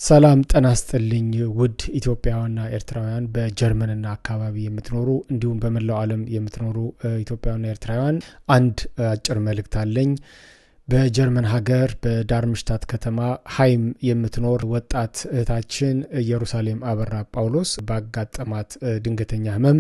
ሰላም ጤና ይስጥልኝ ውድ ኢትዮጵያውያንና ኤርትራውያን በጀርመንና አካባቢ የምትኖሩ እንዲሁም በመላው ዓለም የምትኖሩ ኢትዮጵያውያንና ኤርትራውያን አንድ አጭር መልእክት አለኝ። በጀርመን ሀገር በዳርምሽታት ከተማ ሃይም የምትኖር ወጣት እህታችን ኢየሩሳሌም አበራ ጳውሎስ ባጋጠማት ድንገተኛ ህመም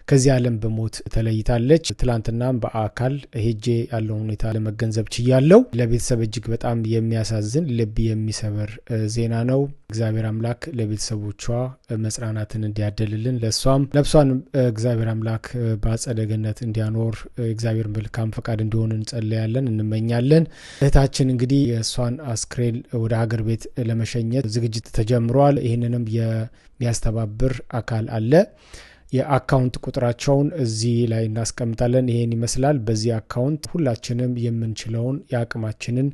ከዚህ ዓለም በሞት ተለይታለች። ትላንትናም በአካል ሄጄ ያለው ሁኔታ ለመገንዘብ ችያለሁ። ለቤተሰብ እጅግ በጣም የሚያሳዝን ልብ የሚሰብር ዜና ነው። እግዚአብሔር አምላክ ለቤተሰቦቿ መጽናናትን እንዲያደልልን ለሷም ነፍሷን እግዚአብሔር አምላክ በአጸደ ገነት እንዲያኖር እግዚአብሔር መልካም ፈቃድ እንዲሆን እንጸልያለን እንመኛለን። እህታችን እንግዲህ የሷን አስክሬን ወደ ሀገር ቤት ለመሸኘት ዝግጅት ተጀምሯል። ይህንንም የሚያስተባብር አካል አለ። የአካውንት ቁጥራቸውን እዚህ ላይ እናስቀምጣለን። ይሄን ይመስላል። በዚህ አካውንት ሁላችንም የምንችለውን የአቅማችንን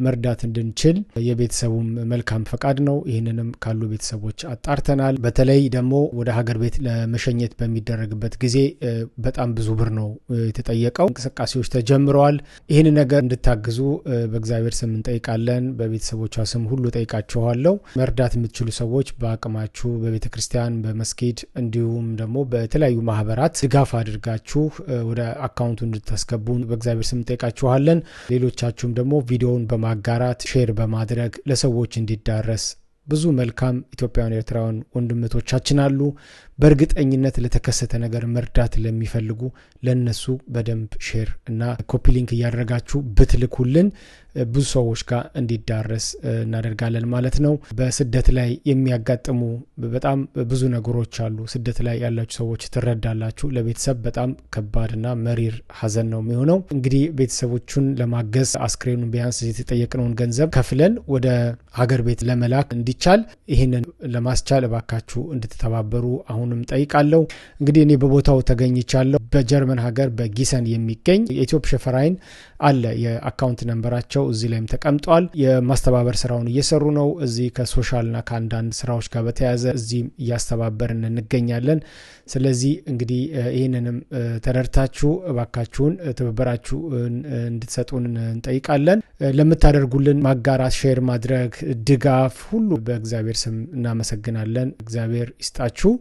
መርዳት እንድንችል የቤተሰቡም መልካም ፈቃድ ነው። ይህንንም ካሉ ቤተሰቦች አጣርተናል። በተለይ ደግሞ ወደ ሀገር ቤት ለመሸኘት በሚደረግበት ጊዜ በጣም ብዙ ብር ነው የተጠየቀው። እንቅስቃሴዎች ተጀምረዋል። ይህን ነገር እንድታግዙ በእግዚአብሔር ስም እንጠይቃለን። በቤተሰቦቿ ስም ሁሉ ጠይቃችኋለሁ። መርዳት የምትችሉ ሰዎች በአቅማችሁ በቤተ ክርስቲያን፣ በመስጊድ እንዲሁም ደግሞ በተለያዩ ማህበራት ድጋፍ አድርጋችሁ ወደ አካውንቱ እንድታስገቡ በእግዚአብሔር ስም እንጠይቃችኋለን። ሌሎቻችሁም ደግሞ ቪዲዮውን ማጋራት ሼር በማድረግ ለሰዎች እንዲዳረስ ብዙ መልካም ኢትዮጵያውያን ኤርትራውያን ወንድሞቻችን አሉ። በእርግጠኝነት ለተከሰተ ነገር መርዳት ለሚፈልጉ ለነሱ በደንብ ሼር እና ኮፒ ሊንክ እያደረጋችሁ ብትልኩልን ብዙ ሰዎች ጋር እንዲዳረስ እናደርጋለን ማለት ነው። በስደት ላይ የሚያጋጥሙ በጣም ብዙ ነገሮች አሉ። ስደት ላይ ያላችሁ ሰዎች ትረዳላችሁ። ለቤተሰብ በጣም ከባድና መሪር ሀዘን ነው የሚሆነው። እንግዲህ ቤተሰቦቹን ለማገዝ አስክሬኑን ቢያንስ የተጠየቅነውን ገንዘብ ከፍለን ወደ ሀገር ቤት ለመላክ እንዲቻል ይህንን ለማስቻል እባካችሁ እንድትተባበሩ አሁንም ጠይቃለሁ። እንግዲህ እኔ በቦታው ተገኝቻለሁ። በጀርመን ሀገር በጊሰን የሚገኝ የኢትዮጵያ ሸፈራይን አለ። የአካውንት ነምበራቸው እዚህ ላይም ተቀምጧል። የማስተባበር ስራውን እየሰሩ ነው። እዚህ ከሶሻልና ከአንዳንድ ስራዎች ጋር በተያያዘ እዚህ እያስተባበርን እንገኛለን። ስለዚህ እንግዲህ ይህንንም ተረድታችሁ እባካችሁን ትብብራችሁ እንድትሰጡን እንጠይቃለን። ለምታደርጉልን ማጋራት፣ ሼር ማድረግ፣ ድጋፍ ሁሉ በእግዚአብሔር ስም እናመሰግናለን። እግዚአብሔር ይስጣችሁ።